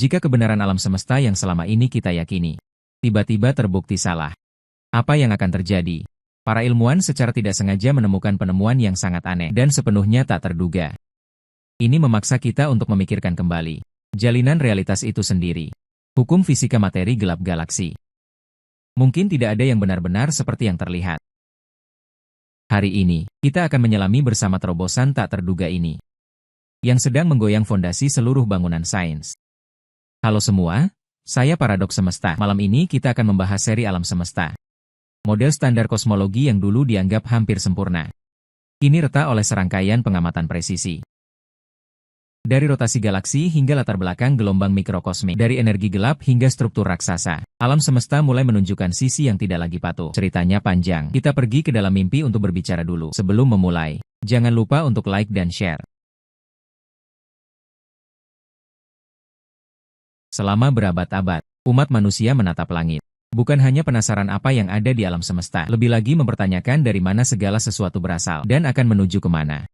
Jika kebenaran alam semesta yang selama ini kita yakini, tiba-tiba terbukti salah, apa yang akan terjadi? Para ilmuwan secara tidak sengaja menemukan penemuan yang sangat aneh dan sepenuhnya tak terduga. Ini memaksa kita untuk memikirkan kembali jalinan realitas itu sendiri. Hukum fisika materi gelap galaksi. Mungkin tidak ada yang benar-benar seperti yang terlihat. Hari ini, kita akan menyelami bersama terobosan tak terduga ini, yang sedang menggoyang fondasi seluruh bangunan sains. Halo semua, saya Paradoks Semesta. Malam ini kita akan membahas seri alam semesta. Model standar kosmologi yang dulu dianggap hampir sempurna, kini retak oleh serangkaian pengamatan presisi. Dari rotasi galaksi hingga latar belakang gelombang mikrokosmik, dari energi gelap hingga struktur raksasa, alam semesta mulai menunjukkan sisi yang tidak lagi patuh. Ceritanya panjang, kita pergi ke dalam mimpi untuk berbicara dulu. Sebelum memulai, jangan lupa untuk like dan share. Selama berabad-abad, umat manusia menatap langit. Bukan hanya penasaran apa yang ada di alam semesta, lebih lagi mempertanyakan dari mana segala sesuatu berasal dan akan menuju kemana.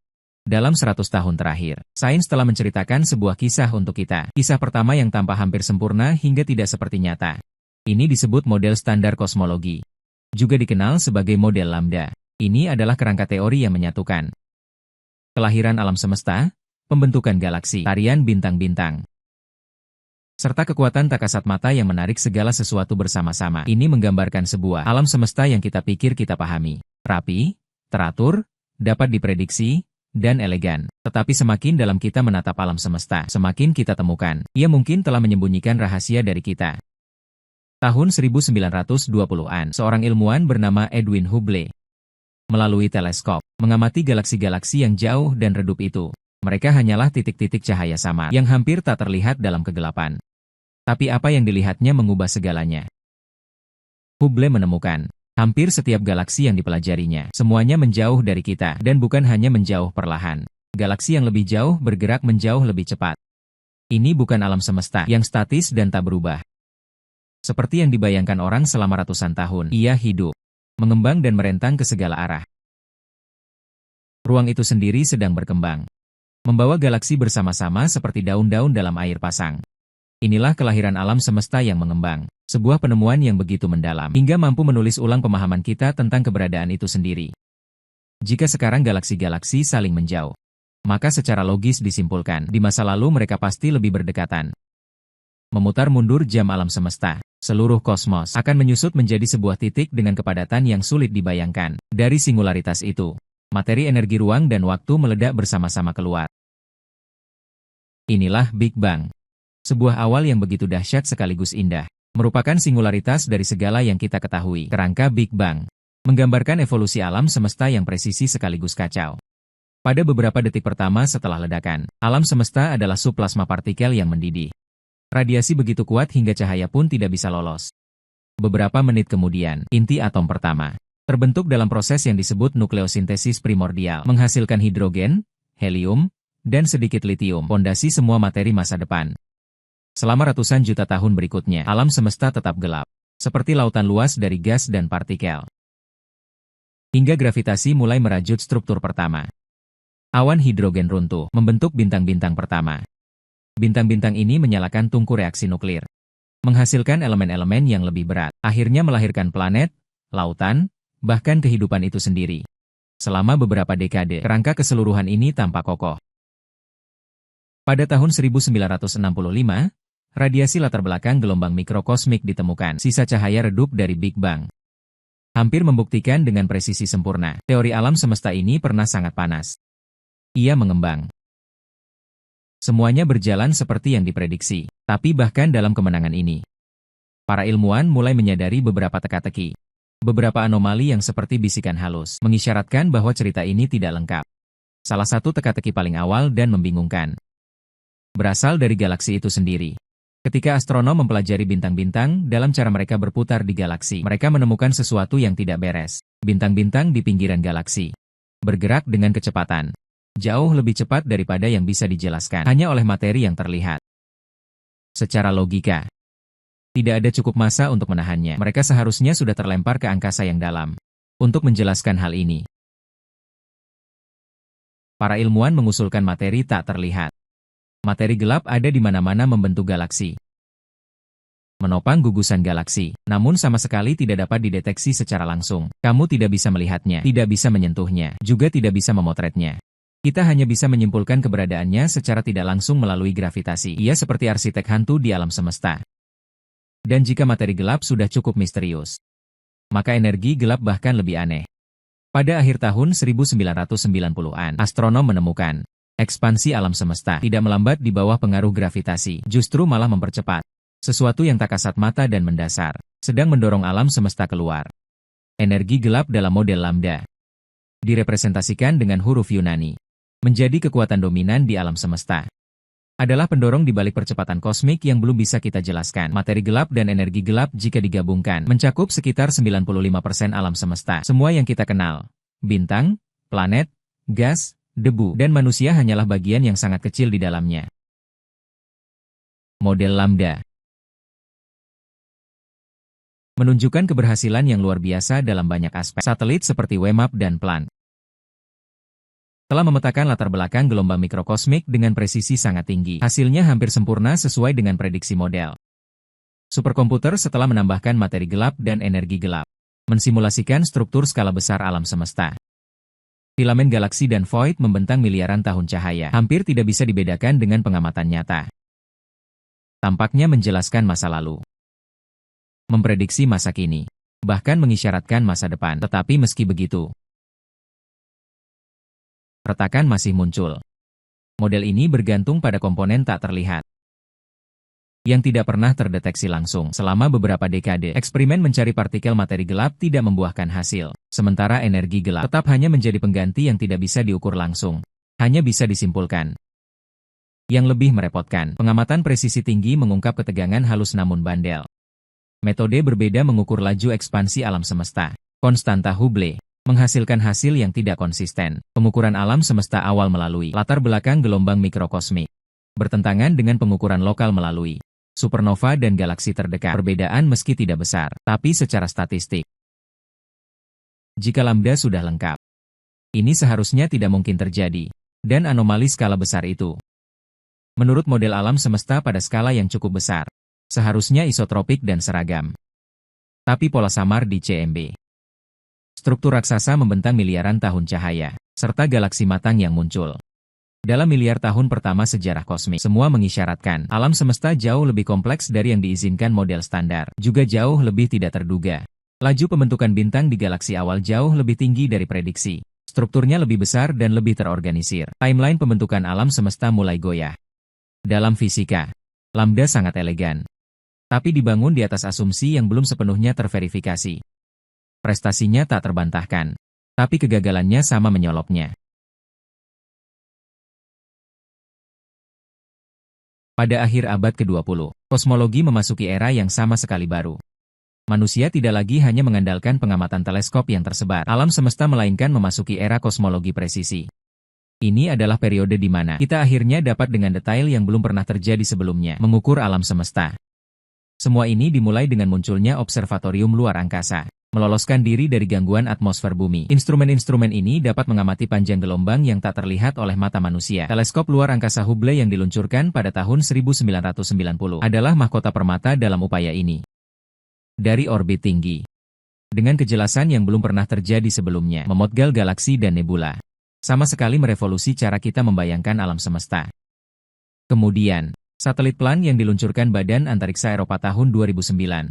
Dalam 100 tahun terakhir, sains telah menceritakan sebuah kisah untuk kita. Kisah pertama yang tampak hampir sempurna hingga tidak seperti nyata. Ini disebut model standar kosmologi. Juga dikenal sebagai model lambda. Ini adalah kerangka teori yang menyatukan kelahiran alam semesta, pembentukan galaksi, tarian bintang-bintang, serta kekuatan tak kasat mata yang menarik segala sesuatu bersama-sama. Ini menggambarkan sebuah alam semesta yang kita pikir kita pahami. Rapi, teratur, dapat diprediksi, dan elegan. Tetapi semakin dalam kita menatap alam semesta, semakin kita temukan, ia mungkin telah menyembunyikan rahasia dari kita. Tahun 1920-an, seorang ilmuwan bernama Edwin Hubble, melalui teleskop, mengamati galaksi-galaksi yang jauh dan redup itu. Mereka hanyalah titik-titik cahaya samar yang hampir tak terlihat dalam kegelapan. Tapi apa yang dilihatnya mengubah segalanya. Hubble menemukan, hampir setiap galaksi yang dipelajarinya, semuanya menjauh dari kita, dan bukan hanya menjauh perlahan. Galaksi yang lebih jauh bergerak menjauh lebih cepat. Ini bukan alam semesta yang statis dan tak berubah. Seperti yang dibayangkan orang selama ratusan tahun, ia hidup, mengembang dan merentang ke segala arah. Ruang itu sendiri sedang berkembang, membawa galaksi bersama-sama seperti daun-daun dalam air pasang. Inilah kelahiran alam semesta yang mengembang, sebuah penemuan yang begitu mendalam, hingga mampu menulis ulang pemahaman kita tentang keberadaan itu sendiri. Jika sekarang galaksi-galaksi saling menjauh, maka secara logis disimpulkan, di masa lalu mereka pasti lebih berdekatan. Memutar mundur jam alam semesta, seluruh kosmos akan menyusut menjadi sebuah titik dengan kepadatan yang sulit dibayangkan. Dari singularitas itu, materi energi ruang dan waktu meledak bersama-sama keluar. Inilah Big Bang. Sebuah awal yang begitu dahsyat sekaligus indah. Merupakan singularitas dari segala yang kita ketahui. Kerangka Big Bang menggambarkan evolusi alam semesta yang presisi sekaligus kacau. Pada beberapa detik pertama setelah ledakan, alam semesta adalah subplasma partikel yang mendidih. Radiasi begitu kuat hingga cahaya pun tidak bisa lolos. Beberapa menit kemudian, inti atom pertama terbentuk dalam proses yang disebut nukleosintesis primordial, menghasilkan hidrogen, helium, dan sedikit litium, fondasi semua materi masa depan. Selama ratusan juta tahun berikutnya, alam semesta tetap gelap, seperti lautan luas dari gas dan partikel. Hingga gravitasi mulai merajut struktur pertama. Awan hidrogen runtuh, membentuk bintang-bintang pertama. Bintang-bintang ini menyalakan tungku reaksi nuklir, menghasilkan elemen-elemen yang lebih berat, akhirnya melahirkan planet, lautan, bahkan kehidupan itu sendiri. Selama beberapa dekade, kerangka keseluruhan ini tampak kokoh. Pada tahun 1965, radiasi latar belakang gelombang mikrokosmik ditemukan, sisa cahaya redup dari Big Bang. Hampir membuktikan dengan presisi sempurna, teori alam semesta ini pernah sangat panas. Ia mengembang. Semuanya berjalan seperti yang diprediksi, tapi bahkan dalam kemenangan ini, para ilmuwan mulai menyadari beberapa teka-teki. Beberapa anomali yang seperti bisikan halus, mengisyaratkan bahwa cerita ini tidak lengkap. Salah satu teka-teki paling awal dan membingungkan berasal dari galaksi itu sendiri. Ketika astronom mempelajari bintang-bintang dalam cara mereka berputar di galaksi, mereka menemukan sesuatu yang tidak beres. Bintang-bintang di pinggiran galaksi bergerak dengan kecepatan jauh lebih cepat daripada yang bisa dijelaskan hanya oleh materi yang terlihat. Secara logika, tidak ada cukup massa untuk menahannya. Mereka seharusnya sudah terlempar ke angkasa yang dalam. Untuk menjelaskan hal ini, para ilmuwan mengusulkan materi tak terlihat. Materi gelap ada di mana-mana membentuk galaksi. Menopang gugusan galaksi, namun sama sekali tidak dapat dideteksi secara langsung. Kamu tidak bisa melihatnya, tidak bisa menyentuhnya, juga tidak bisa memotretnya. Kita hanya bisa menyimpulkan keberadaannya secara tidak langsung melalui gravitasi. Ia seperti arsitek hantu di alam semesta. Dan jika materi gelap sudah cukup misterius, maka energi gelap bahkan lebih aneh. Pada akhir tahun 1990-an, astronom menemukan ekspansi alam semesta tidak melambat di bawah pengaruh gravitasi, justru malah mempercepat. Sesuatu yang tak kasat mata dan mendasar, sedang mendorong alam semesta keluar. Energi gelap dalam model lambda direpresentasikan dengan huruf Yunani, menjadi kekuatan dominan di alam semesta. Adalah pendorong di balik percepatan kosmik yang belum bisa kita jelaskan. Materi gelap dan energi gelap jika digabungkan, mencakup sekitar 95% alam semesta. Semua yang kita kenal, bintang, planet, gas, debu, dan manusia hanyalah bagian yang sangat kecil di dalamnya. Model lambda menunjukkan keberhasilan yang luar biasa dalam banyak aspek. Satelit seperti WMAP dan Planck telah memetakan latar belakang gelombang mikrokosmik dengan presisi sangat tinggi. Hasilnya hampir sempurna sesuai dengan prediksi model. Superkomputer setelah menambahkan materi gelap dan energi gelap, mensimulasikan struktur skala besar alam semesta. Filamen galaksi dan void membentang miliaran tahun cahaya, hampir tidak bisa dibedakan dengan pengamatan nyata. Tampaknya menjelaskan masa lalu, memprediksi masa kini, bahkan mengisyaratkan masa depan. Tetapi meski begitu, retakan masih muncul. Model ini bergantung pada komponen tak terlihat, yang tidak pernah terdeteksi langsung. Selama beberapa dekade, eksperimen mencari partikel materi gelap tidak membuahkan hasil. Sementara energi gelap tetap hanya menjadi pengganti yang tidak bisa diukur langsung, hanya bisa disimpulkan. Yang lebih merepotkan, pengamatan presisi tinggi mengungkap ketegangan halus namun bandel. Metode berbeda mengukur laju ekspansi alam semesta. Konstanta Hubble menghasilkan hasil yang tidak konsisten. Pengukuran alam semesta awal melalui latar belakang gelombang mikrokosmik, bertentangan dengan pengukuran lokal melalui supernova dan galaksi terdekat. Perbedaan meski tidak besar, tapi secara statistik, jika lambda sudah lengkap, ini seharusnya tidak mungkin terjadi. Dan anomali skala besar itu, menurut model alam semesta pada skala yang cukup besar, seharusnya isotropik dan seragam. Tapi pola samar di CMB. Struktur raksasa membentang miliaran tahun cahaya, serta galaksi matang yang muncul. Dalam miliar tahun pertama sejarah kosmik, semua mengisyaratkan alam semesta jauh lebih kompleks dari yang diizinkan model standar, juga jauh lebih tidak terduga. Laju pembentukan bintang di galaksi awal jauh lebih tinggi dari prediksi. Strukturnya lebih besar dan lebih terorganisir. Timeline pembentukan alam semesta mulai goyah. Dalam fisika, lambda sangat elegan, tapi dibangun di atas asumsi yang belum sepenuhnya terverifikasi. Prestasinya tak terbantahkan, tapi kegagalannya sama menyoloknya. Pada akhir abad ke-20, kosmologi memasuki era yang sama sekali baru. Manusia tidak lagi hanya mengandalkan pengamatan teleskop yang tersebar alam semesta, melainkan memasuki era kosmologi presisi. Ini adalah periode di mana kita akhirnya dapat dengan detail yang belum pernah terjadi sebelumnya mengukur alam semesta. Semua ini dimulai dengan munculnya observatorium luar angkasa, meloloskan diri dari gangguan atmosfer bumi. Instrumen-instrumen ini dapat mengamati panjang gelombang yang tak terlihat oleh mata manusia. Teleskop luar angkasa Hubble yang diluncurkan pada tahun 1990 adalah mahkota permata dalam upaya ini. Dari orbit tinggi, dengan kejelasan yang belum pernah terjadi sebelumnya, memotgal galaksi dan nebula, sama sekali merevolusi cara kita membayangkan alam semesta. Kemudian, satelit Planck yang diluncurkan Badan Antariksa Eropa tahun 2009,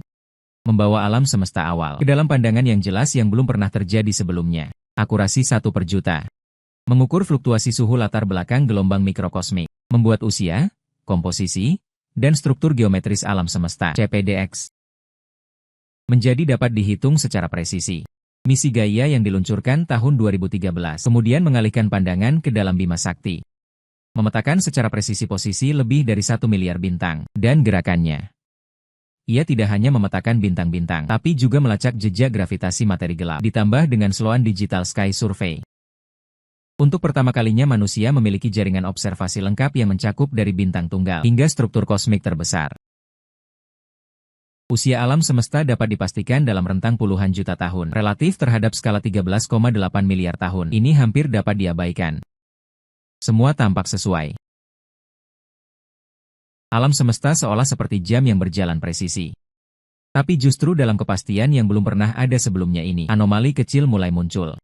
membawa alam semesta awal ke dalam pandangan yang jelas yang belum pernah terjadi sebelumnya. Akurasi 1/juta. Mengukur fluktuasi suhu latar belakang gelombang mikrokosmik, membuat usia, komposisi, dan struktur geometris alam semesta (CPDX) menjadi dapat dihitung secara presisi. Misi Gaia yang diluncurkan tahun 2013 kemudian mengalihkan pandangan ke dalam Bima Sakti, memetakan secara presisi posisi lebih dari 1 miliar bintang dan gerakannya. Ia tidak hanya memetakan bintang-bintang, tapi juga melacak jejak gravitasi materi gelap, ditambah dengan Sloan Digital Sky Survey. Untuk pertama kalinya manusia memiliki jaringan observasi lengkap yang mencakup dari bintang tunggal hingga struktur kosmik terbesar. Usia alam semesta dapat dipastikan dalam rentang puluhan juta tahun, relatif terhadap skala 13,8 miliar tahun. Ini hampir dapat diabaikan. Semua tampak sesuai. Alam semesta seolah seperti jam yang berjalan presisi. Tapi justru dalam kepastian yang belum pernah ada sebelumnya ini, anomali kecil mulai muncul.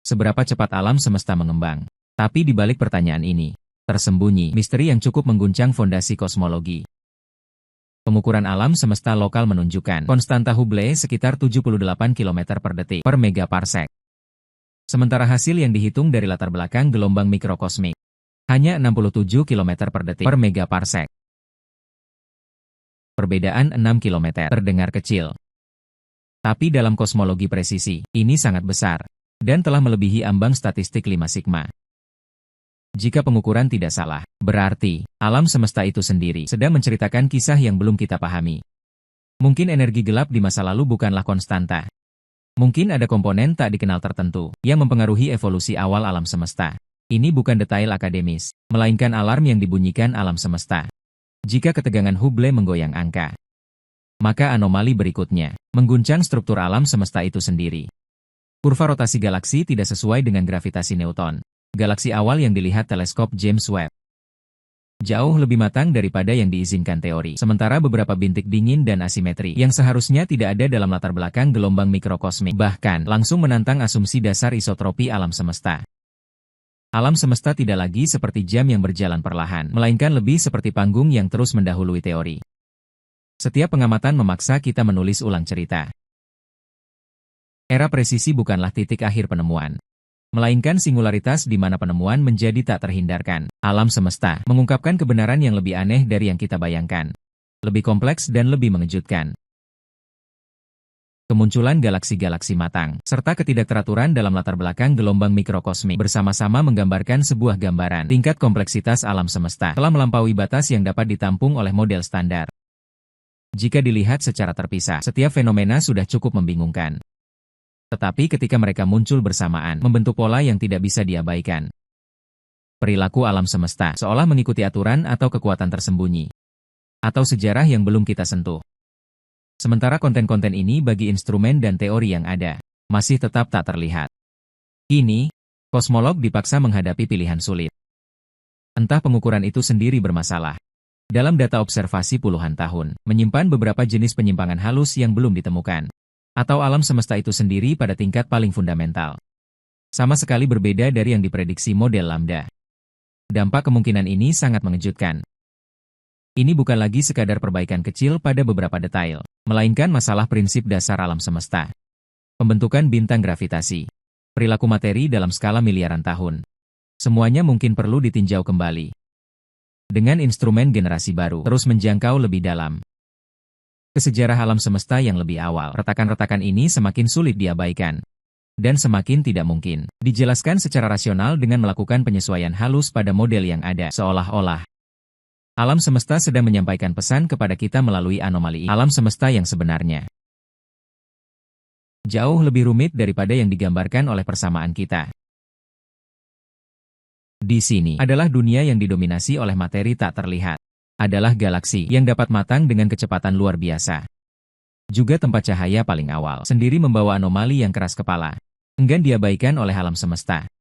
Seberapa cepat alam semesta mengembang? Tapi di balik pertanyaan ini, tersembunyi misteri yang cukup mengguncang fondasi kosmologi. Pengukuran alam semesta lokal menunjukkan konstanta Hubble sekitar 78 km per detik per megaparsec. Sementara hasil yang dihitung dari latar belakang gelombang mikrokosmik hanya 67 km per detik per megaparsec. Perbedaan 6 km terdengar kecil. Tapi dalam kosmologi presisi, ini sangat besar, dan telah melebihi ambang statistik 5 sigma. Jika pengukuran tidak salah, berarti alam semesta itu sendiri sedang menceritakan kisah yang belum kita pahami. Mungkin energi gelap di masa lalu bukanlah konstanta. Mungkin ada komponen tak dikenal tertentu yang mempengaruhi evolusi awal alam semesta. Ini bukan detail akademis, melainkan alarm yang dibunyikan alam semesta. Jika ketegangan Hubble menggoyang angka, maka anomali berikutnya mengguncang struktur alam semesta itu sendiri. Kurva rotasi galaksi tidak sesuai dengan gravitasi Newton. Galaksi awal yang dilihat teleskop James Webb jauh lebih matang daripada yang diizinkan teori. Sementara beberapa bintik dingin dan asimetri yang seharusnya tidak ada dalam latar belakang gelombang mikrokosmik bahkan langsung menantang asumsi dasar isotropi alam semesta. Alam semesta tidak lagi seperti jam yang berjalan perlahan, melainkan lebih seperti panggung yang terus mendahului teori. Setiap pengamatan memaksa kita menulis ulang cerita. Era presisi bukanlah titik akhir penemuan, melainkan singularitas di mana penemuan menjadi tak terhindarkan. Alam semesta mengungkapkan kebenaran yang lebih aneh dari yang kita bayangkan, lebih kompleks dan lebih mengejutkan. Kemunculan galaksi-galaksi matang, serta ketidakteraturan dalam latar belakang gelombang mikrokosmik bersama-sama menggambarkan sebuah gambaran tingkat kompleksitas alam semesta telah melampaui batas yang dapat ditampung oleh model standar. Jika dilihat secara terpisah, setiap fenomena sudah cukup membingungkan. Tetapi ketika mereka muncul bersamaan, membentuk pola yang tidak bisa diabaikan. Perilaku alam semesta seolah mengikuti aturan atau kekuatan tersembunyi, atau sejarah yang belum kita sentuh. Sementara konten-konten ini bagi instrumen dan teori yang ada, masih tetap tak terlihat. Kini, kosmolog dipaksa menghadapi pilihan sulit. Entah pengukuran itu sendiri bermasalah. Dalam data observasi puluhan tahun, menyimpan beberapa jenis penyimpangan halus yang belum ditemukan. Atau alam semesta itu sendiri pada tingkat paling fundamental. Sama sekali berbeda dari yang diprediksi model Lambda. Dampak kemungkinan ini sangat mengejutkan. Ini bukan lagi sekadar perbaikan kecil pada beberapa detail, melainkan masalah prinsip dasar alam semesta. Pembentukan bintang gravitasi, perilaku materi dalam skala miliaran tahun. Semuanya mungkin perlu ditinjau kembali. Dengan instrumen generasi baru, terus menjangkau lebih dalam ke sejarah alam semesta yang lebih awal, retakan-retakan ini semakin sulit diabaikan. Dan semakin tidak mungkin dijelaskan secara rasional dengan melakukan penyesuaian halus pada model yang ada, seolah-olah alam semesta sedang menyampaikan pesan kepada kita melalui anomali alam semesta yang sebenarnya. Jauh lebih rumit daripada yang digambarkan oleh persamaan kita. Di sini adalah dunia yang didominasi oleh materi tak terlihat. Adalah galaksi yang dapat matang dengan kecepatan luar biasa. Juga tempat cahaya paling awal sendiri membawa anomali yang keras kepala. Enggan diabaikan oleh alam semesta.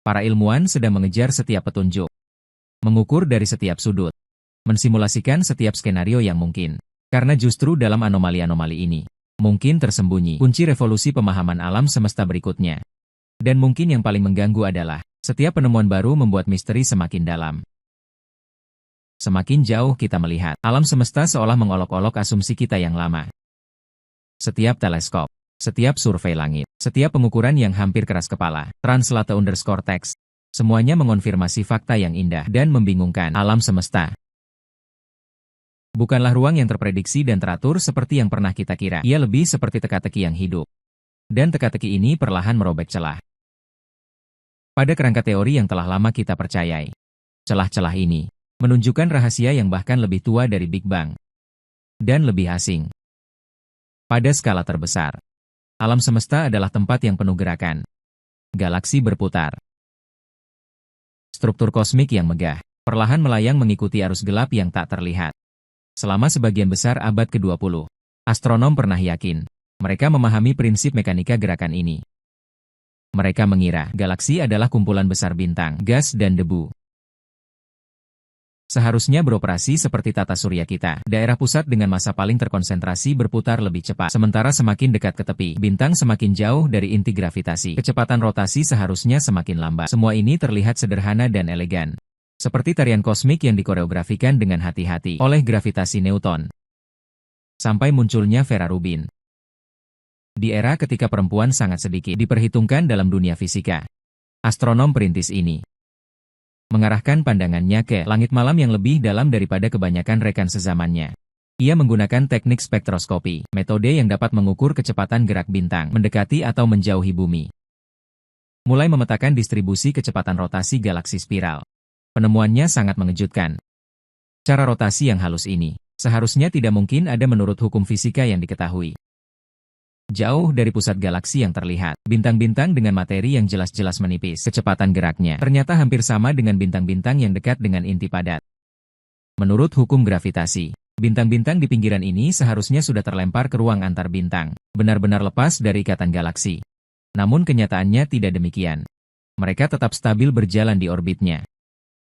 Para ilmuwan sedang mengejar setiap petunjuk. Mengukur dari setiap sudut. Mensimulasikan setiap skenario yang mungkin. Karena justru dalam anomali-anomali ini, mungkin tersembunyi kunci revolusi pemahaman alam semesta berikutnya. Dan mungkin yang paling mengganggu adalah, setiap penemuan baru membuat misteri semakin dalam. Semakin jauh kita melihat, alam semesta seolah mengolok-olok asumsi kita yang lama. Setiap teleskop, setiap survei langit, setiap pengukuran yang hampir keras kepala, translate_text, semuanya mengonfirmasi fakta yang indah dan membingungkan alam semesta. Bukanlah ruang yang terprediksi dan teratur seperti yang pernah kita kira. Ia lebih seperti teka-teki yang hidup. Dan teka-teki ini perlahan merobek celah pada kerangka teori yang telah lama kita percayai. Celah-celah ini menunjukkan rahasia yang bahkan lebih tua dari Big Bang. Dan lebih asing. Pada skala terbesar, alam semesta adalah tempat yang penuh gerakan. Galaksi berputar. Struktur kosmik yang megah, perlahan melayang mengikuti arus gelap yang tak terlihat. Selama sebagian besar abad ke-20, astronom pernah yakin, mereka memahami prinsip mekanika gerakan ini. Mereka mengira galaksi adalah kumpulan besar bintang, gas dan debu. Seharusnya beroperasi seperti tata surya kita. Daerah pusat dengan massa paling terkonsentrasi berputar lebih cepat. Sementara semakin dekat ke tepi, bintang semakin jauh dari inti gravitasi. Kecepatan rotasi seharusnya semakin lambat. Semua ini terlihat sederhana dan elegan. Seperti tarian kosmik yang dikoreografikan dengan hati-hati oleh gravitasi Newton. Sampai munculnya Vera Rubin. Di era ketika perempuan sangat sedikit diperhitungkan dalam dunia fisika, astronom perintis ini mengarahkan pandangannya ke langit malam yang lebih dalam daripada kebanyakan rekan sezamannya. Ia menggunakan teknik spektroskopi, metode yang dapat mengukur kecepatan gerak bintang, mendekati atau menjauhi bumi. Mulai memetakan distribusi kecepatan rotasi galaksi spiral. Penemuannya sangat mengejutkan. Cara rotasi yang halus ini seharusnya tidak mungkin ada menurut hukum fisika yang diketahui. Jauh dari pusat galaksi yang terlihat, bintang-bintang dengan materi yang jelas-jelas menipis, kecepatan geraknya ternyata hampir sama dengan bintang-bintang yang dekat dengan inti padat. Menurut hukum gravitasi, bintang-bintang di pinggiran ini seharusnya sudah terlempar ke ruang antar bintang, benar-benar lepas dari ikatan galaksi. Namun kenyataannya tidak demikian. Mereka tetap stabil berjalan di orbitnya,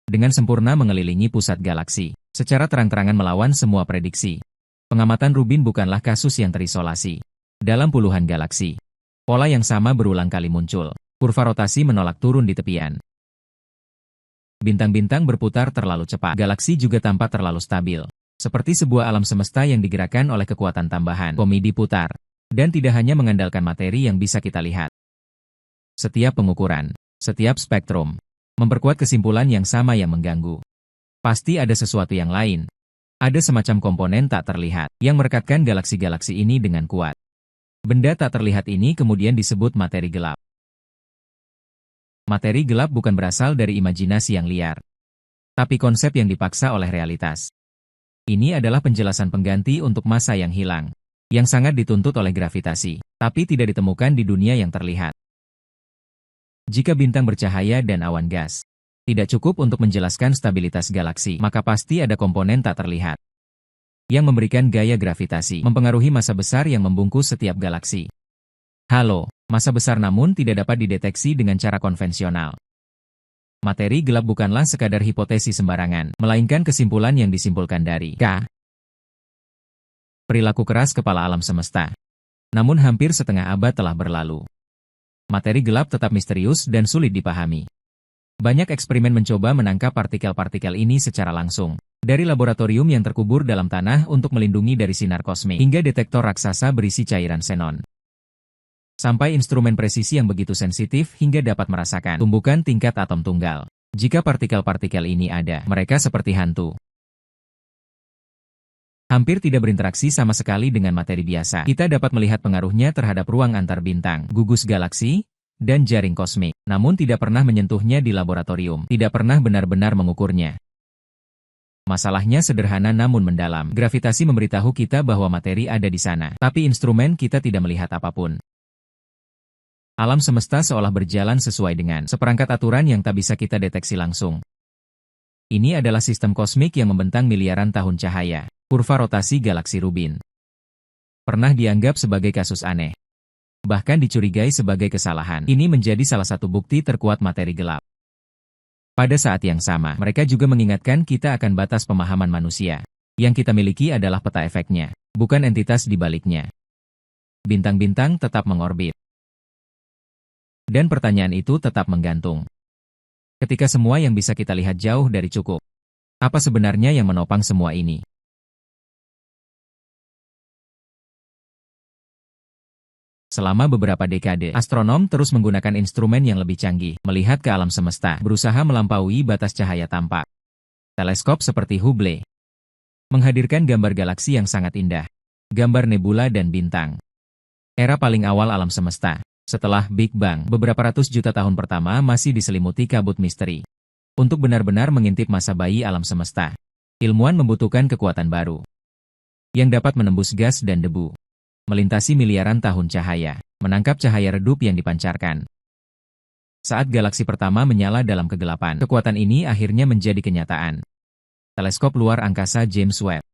dengan sempurna mengelilingi pusat galaksi, secara terang-terangan melawan semua prediksi. Pengamatan Rubin bukanlah kasus yang terisolasi. Dalam puluhan galaksi, pola yang sama berulang kali muncul. Kurva rotasi menolak turun di tepian. Bintang-bintang berputar terlalu cepat. Galaksi juga tampak terlalu stabil. Seperti sebuah alam semesta yang digerakkan oleh kekuatan tambahan. Komedi putar. Dan tidak hanya mengandalkan materi yang bisa kita lihat. Setiap pengukuran, setiap spektrum, memperkuat kesimpulan yang sama yang mengganggu. Pasti ada sesuatu yang lain. Ada semacam komponen tak terlihat, yang merekatkan galaksi-galaksi ini dengan kuat. Benda tak terlihat ini kemudian disebut materi gelap. Materi gelap bukan berasal dari imajinasi yang liar, tapi konsep yang dipaksa oleh realitas. Ini adalah penjelasan pengganti untuk massa yang hilang, yang sangat dituntut oleh gravitasi, tapi tidak ditemukan di dunia yang terlihat. Jika bintang bercahaya dan awan gas tidak cukup untuk menjelaskan stabilitas galaksi, maka pasti ada komponen tak terlihat yang memberikan gaya gravitasi, mempengaruhi massa besar yang membungkus setiap galaksi. Halo, massa besar namun tidak dapat dideteksi dengan cara konvensional. Materi gelap bukanlah sekadar hipotesis sembarangan, melainkan kesimpulan yang disimpulkan dari perilaku keras kepala alam semesta. Namun hampir setengah abad telah berlalu. Materi gelap tetap misterius dan sulit dipahami. Banyak eksperimen mencoba menangkap partikel-partikel ini secara langsung. Dari laboratorium yang terkubur dalam tanah untuk melindungi dari sinar kosmik, hingga detektor raksasa berisi cairan xenon. Sampai instrumen presisi yang begitu sensitif hingga dapat merasakan tumbukan tingkat atom tunggal. Jika partikel-partikel ini ada, mereka seperti hantu. Hampir tidak berinteraksi sama sekali dengan materi biasa. Kita dapat melihat pengaruhnya terhadap ruang antar bintang, gugus galaksi, dan jaring kosmik. Namun tidak pernah menyentuhnya di laboratorium, tidak pernah benar-benar mengukurnya. Masalahnya sederhana namun mendalam. Gravitasi memberitahu kita bahwa materi ada di sana, tapi instrumen kita tidak melihat apapun. Alam semesta seolah berjalan sesuai dengan seperangkat aturan yang tak bisa kita deteksi langsung. Ini adalah sistem kosmik yang membentang miliaran tahun cahaya. Kurva rotasi galaksi Rubin pernah dianggap sebagai kasus aneh, bahkan dicurigai sebagai kesalahan. Ini menjadi salah satu bukti terkuat materi gelap. Pada saat yang sama, mereka juga mengingatkan kita akan batas pemahaman manusia. Yang kita miliki adalah peta efeknya, bukan entitas di baliknya. Bintang-bintang tetap mengorbit. Dan pertanyaan itu tetap menggantung. Ketika semua yang bisa kita lihat jauh dari cukup, apa sebenarnya yang menopang semua ini? Selama beberapa dekade, astronom terus menggunakan instrumen yang lebih canggih, melihat ke alam semesta, berusaha melampaui batas cahaya tampak. Teleskop seperti Hubble menghadirkan gambar galaksi yang sangat indah, gambar nebula dan bintang. Era paling awal alam semesta, setelah Big Bang, beberapa ratus juta tahun pertama masih diselimuti kabut misteri. Untuk benar-benar mengintip masa bayi alam semesta, ilmuwan membutuhkan kekuatan baru yang dapat menembus gas dan debu, melintasi miliaran tahun cahaya, menangkap cahaya redup yang dipancarkan. Saat galaksi pertama menyala dalam kegelapan, kekuatan ini akhirnya menjadi kenyataan. Teleskop luar angkasa James Webb.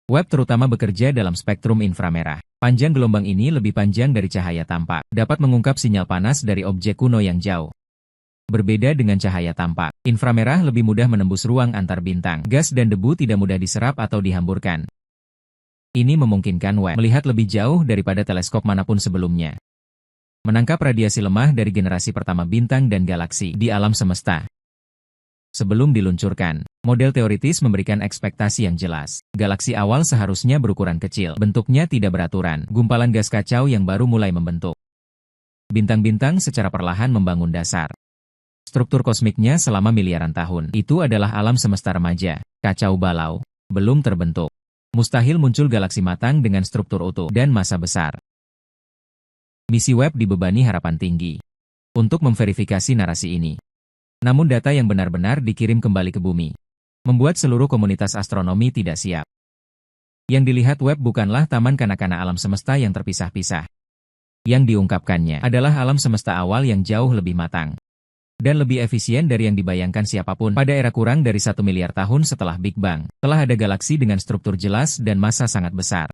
Webb terutama bekerja dalam spektrum inframerah. Panjang gelombang ini lebih panjang dari cahaya tampak, dapat mengungkap sinyal panas dari objek kuno yang jauh. Berbeda dengan cahaya tampak, inframerah lebih mudah menembus ruang antar bintang. Gas dan debu tidak mudah diserap atau dihamburkan. Ini memungkinkan Webb melihat lebih jauh daripada teleskop manapun sebelumnya. Menangkap radiasi lemah dari generasi pertama bintang dan galaksi di alam semesta. Sebelum diluncurkan, model teoritis memberikan ekspektasi yang jelas. Galaksi awal seharusnya berukuran kecil, bentuknya tidak beraturan, gumpalan gas kacau yang baru mulai membentuk. Bintang-bintang secara perlahan membangun dasar. Struktur kosmiknya selama miliaran tahun, itu adalah alam semesta remaja, kacau balau, belum terbentuk. Mustahil muncul galaksi matang dengan struktur utuh dan massa besar. Misi Webb dibebani harapan tinggi untuk memverifikasi narasi ini. Namun data yang benar-benar dikirim kembali ke bumi membuat seluruh komunitas astronomi tidak siap. Yang dilihat Webb bukanlah taman kanak-kanak alam semesta yang terpisah-pisah. Yang diungkapkannya adalah alam semesta awal yang jauh lebih matang dan lebih efisien dari yang dibayangkan siapapun. Pada era kurang dari 1 miliar tahun setelah Big Bang, telah ada galaksi dengan struktur jelas dan massa sangat besar.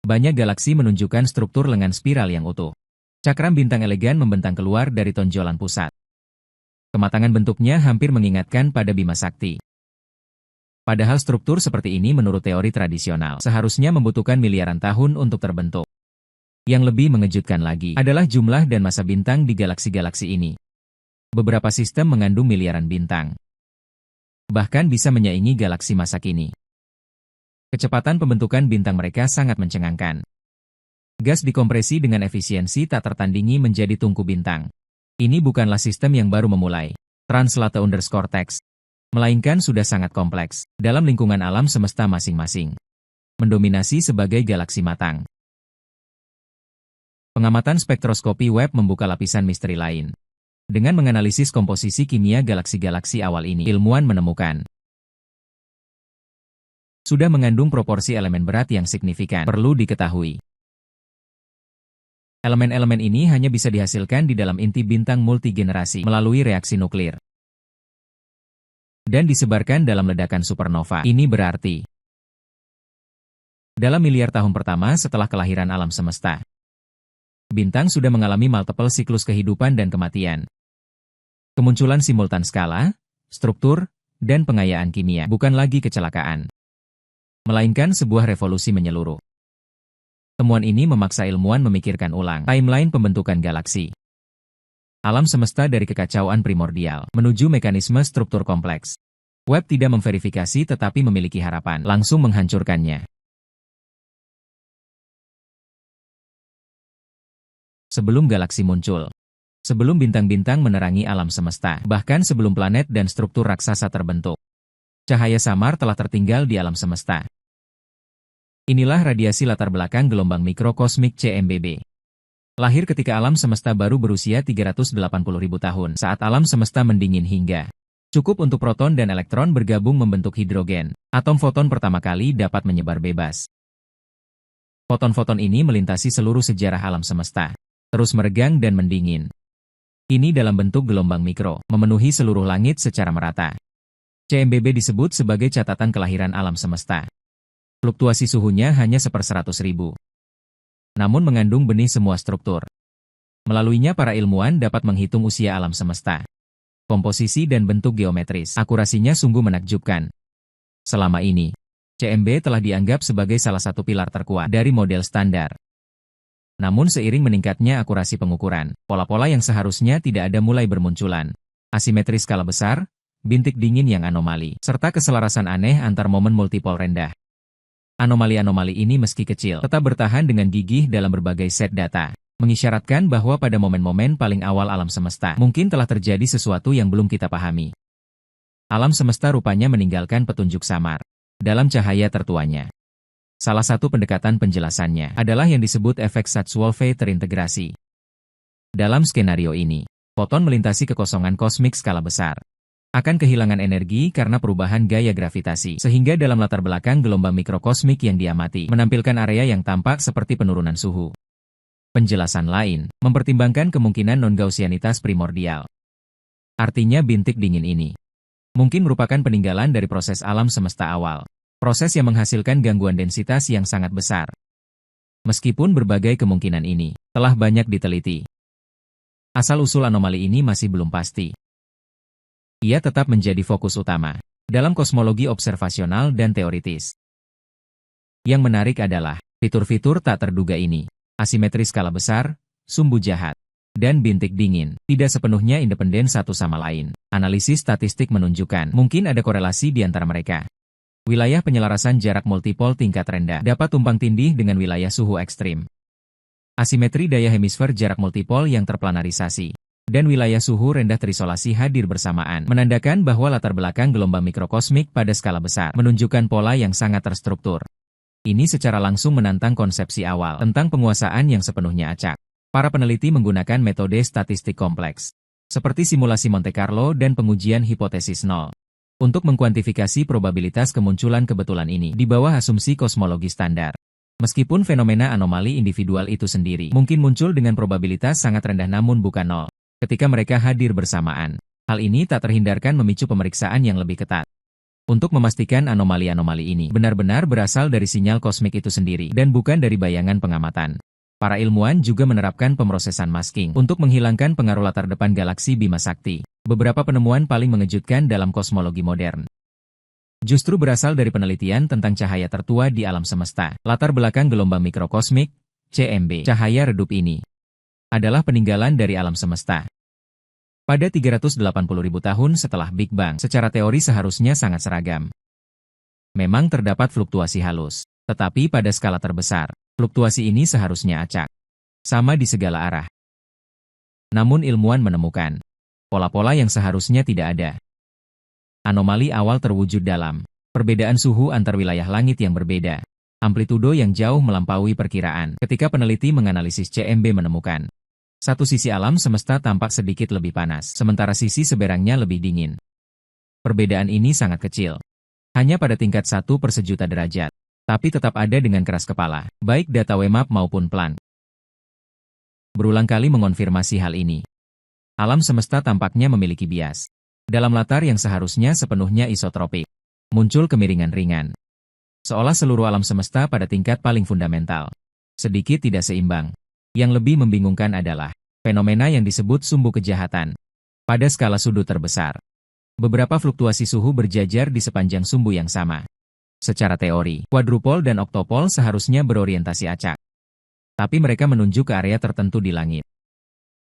Banyak galaksi menunjukkan struktur lengan spiral yang utuh. Cakram bintang elegan membentang keluar dari tonjolan pusat. Kematangan bentuknya hampir mengingatkan pada Bima Sakti. Padahal struktur seperti ini menurut teori tradisional seharusnya membutuhkan miliaran tahun untuk terbentuk. Yang lebih mengejutkan lagi adalah jumlah dan massa bintang di galaksi-galaksi ini. Beberapa sistem mengandung miliaran bintang. Bahkan bisa menyaingi galaksi masa kini. Kecepatan pembentukan bintang mereka sangat mencengangkan. Gas dikompresi dengan efisiensi tak tertandingi menjadi tungku bintang. Ini bukanlah sistem yang baru memulai, translate_text, melainkan sudah sangat kompleks, dalam lingkungan alam semesta masing-masing. Mendominasi sebagai galaksi matang. Pengamatan spektroskopi Webb membuka lapisan misteri lain. Dengan menganalisis komposisi kimia galaksi-galaksi awal ini, ilmuwan menemukan sudah mengandung proporsi elemen berat yang signifikan. Perlu diketahui, elemen-elemen ini hanya bisa dihasilkan di dalam inti bintang multigenerasi melalui reaksi nuklir dan disebarkan dalam ledakan supernova. Ini berarti, dalam miliar tahun pertama setelah kelahiran alam semesta, bintang sudah mengalami multiple siklus kehidupan dan kematian. Kemunculan simultan skala, struktur, dan pengayaan kimia bukan lagi kecelakaan, melainkan sebuah revolusi menyeluruh. Temuan ini memaksa ilmuwan memikirkan ulang timeline pembentukan galaksi. Alam semesta dari kekacauan primordial menuju mekanisme struktur kompleks. Webb tidak memverifikasi tetapi memiliki harapan langsung menghancurkannya. Sebelum galaksi muncul, sebelum bintang-bintang menerangi alam semesta, bahkan sebelum planet dan struktur raksasa terbentuk, cahaya samar telah tertinggal di alam semesta. Inilah radiasi latar belakang gelombang mikrokosmik CMBB. Lahir ketika alam semesta baru berusia 380.000 tahun, saat alam semesta mendingin hingga cukup untuk proton dan elektron bergabung membentuk hidrogen. Atom foton pertama kali dapat menyebar bebas. Foton-foton ini melintasi seluruh sejarah alam semesta, terus meregang dan mendingin. Ini dalam bentuk gelombang mikro, memenuhi seluruh langit secara merata. CMBB disebut sebagai catatan kelahiran alam semesta. Fluktuasi suhunya hanya 1/100.000. Namun mengandung benih semua struktur. Melaluinya para ilmuwan dapat menghitung usia alam semesta. Komposisi dan bentuk geometris, akurasinya sungguh menakjubkan. Selama ini, CMB telah dianggap sebagai salah satu pilar terkuat dari model standar. Namun seiring meningkatnya akurasi pengukuran, pola-pola yang seharusnya tidak ada mulai bermunculan. Asimetri skala besar, bintik dingin yang anomali, serta keselarasan aneh antar momen multipol rendah. Anomali-anomali ini meski kecil, tetap bertahan dengan gigih dalam berbagai set data, mengisyaratkan bahwa pada momen-momen paling awal alam semesta, mungkin telah terjadi sesuatu yang belum kita pahami. Alam semesta rupanya meninggalkan petunjuk samar dalam cahaya tertuanya. Salah satu pendekatan penjelasannya adalah yang disebut efek Sato-Wolfe terintegrasi. Dalam skenario ini, foton melintasi kekosongan kosmik skala besar. Akan kehilangan energi karena perubahan gaya gravitasi, sehingga dalam latar belakang gelombang mikrokosmik yang diamati, menampilkan area yang tampak seperti penurunan suhu. Penjelasan lain, mempertimbangkan kemungkinan non-gaussianitas primordial. Artinya bintik dingin ini mungkin merupakan peninggalan dari proses alam semesta awal. Proses yang menghasilkan gangguan densitas yang sangat besar. Meskipun berbagai kemungkinan ini telah banyak diteliti, asal-usul anomali ini masih belum pasti. ia tetap menjadi fokus utama dalam kosmologi observasional dan teoritis. Yang menarik adalah, fitur-fitur tak terduga ini, asimetri skala besar, sumbu jahat, dan bintik dingin, tidak sepenuhnya independen satu sama lain. Analisis statistik menunjukkan mungkin ada korelasi di antara mereka. Wilayah penyelarasan jarak multipol tingkat rendah dapat tumpang tindih dengan wilayah suhu ekstrim. Asimetri daya hemisfer jarak multipol yang terplanarisasi dan wilayah suhu rendah terisolasi hadir bersamaan, menandakan bahwa latar belakang gelombang mikrokosmik pada skala besar menunjukkan pola yang sangat terstruktur. Ini secara langsung menantang konsepsi awal tentang penguasaan yang sepenuhnya acak. Para peneliti menggunakan metode statistik kompleks, seperti simulasi Monte Carlo dan pengujian hipotesis nol, untuk mengkuantifikasi probabilitas kemunculan kebetulan ini di bawah asumsi kosmologi standar. Meskipun fenomena anomali individual itu sendiri mungkin muncul dengan probabilitas sangat rendah namun bukan nol, ketika mereka hadir bersamaan. Hal ini tak terhindarkan memicu pemeriksaan yang lebih ketat untuk memastikan anomali-anomali ini benar-benar berasal dari sinyal kosmik itu sendiri dan bukan dari bayangan pengamatan. Para ilmuwan juga menerapkan pemrosesan masking untuk menghilangkan pengaruh latar depan galaksi Bima Sakti. Beberapa penemuan paling mengejutkan dalam kosmologi modern justru berasal dari penelitian tentang cahaya tertua di alam semesta. Latar belakang gelombang mikrokosmik, CMB, cahaya redup ini adalah peninggalan dari alam semesta. Pada 380.000 tahun setelah Big Bang, secara teori seharusnya sangat seragam. Memang terdapat fluktuasi halus, tetapi pada skala terbesar, fluktuasi ini seharusnya acak, sama di segala arah. Namun ilmuwan menemukan pola-pola yang seharusnya tidak ada. Anomali awal terwujud dalam perbedaan suhu antar wilayah langit yang berbeda, amplitudo yang jauh melampaui perkiraan. Ketika peneliti menganalisis CMB menemukan satu sisi alam semesta tampak sedikit lebih panas, sementara sisi seberangnya lebih dingin. Perbedaan ini sangat kecil, hanya pada tingkat 1/1.000.000 derajat, tapi tetap ada dengan keras kepala, baik data WMAP maupun Planck. Berulang kali mengonfirmasi hal ini. Alam semesta tampaknya memiliki bias. Dalam latar yang seharusnya sepenuhnya isotropik, muncul kemiringan ringan. Seolah seluruh alam semesta pada tingkat paling fundamental sedikit tidak seimbang. Yang lebih membingungkan adalah fenomena yang disebut sumbu kejahatan pada skala sudut terbesar. Beberapa fluktuasi suhu berjajar di sepanjang sumbu yang sama. Secara teori, kuadrupol dan oktopol seharusnya berorientasi acak. Tapi mereka menunjuk ke area tertentu di langit.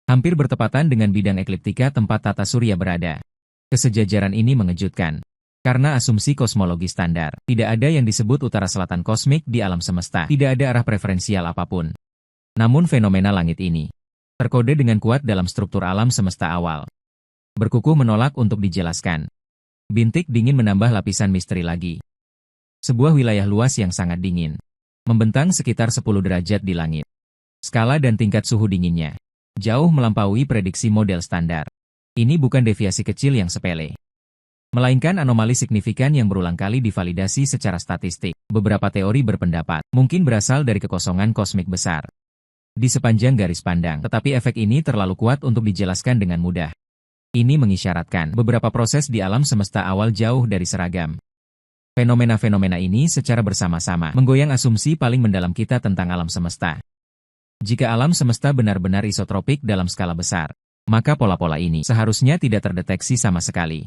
Hampir bertepatan dengan bidang ekliptika tempat tata surya berada. Kesejajaran ini mengejutkan. Karena asumsi kosmologi standar, tidak ada yang disebut utara selatan kosmik di alam semesta. Tidak ada arah preferensial apapun. Namun fenomena langit ini terkode dengan kuat dalam struktur alam semesta awal. Berkukuh menolak untuk dijelaskan. Bintik dingin menambah lapisan misteri lagi. Sebuah wilayah luas yang sangat dingin, membentang sekitar 10 derajat di langit. Skala dan tingkat suhu dinginnya jauh melampaui prediksi model standar. Ini bukan deviasi kecil yang sepele, melainkan anomali signifikan yang berulang kali divalidasi secara statistik. Beberapa teori berpendapat mungkin berasal dari kekosongan kosmik besar di sepanjang garis pandang, tetapi efek ini terlalu kuat untuk dijelaskan dengan mudah. Ini mengisyaratkan beberapa proses di alam semesta awal jauh dari seragam. Fenomena-fenomena ini secara bersama-sama menggoyang asumsi paling mendalam kita tentang alam semesta. Jika alam semesta benar-benar isotropik dalam skala besar, maka pola-pola ini seharusnya tidak terdeteksi sama sekali.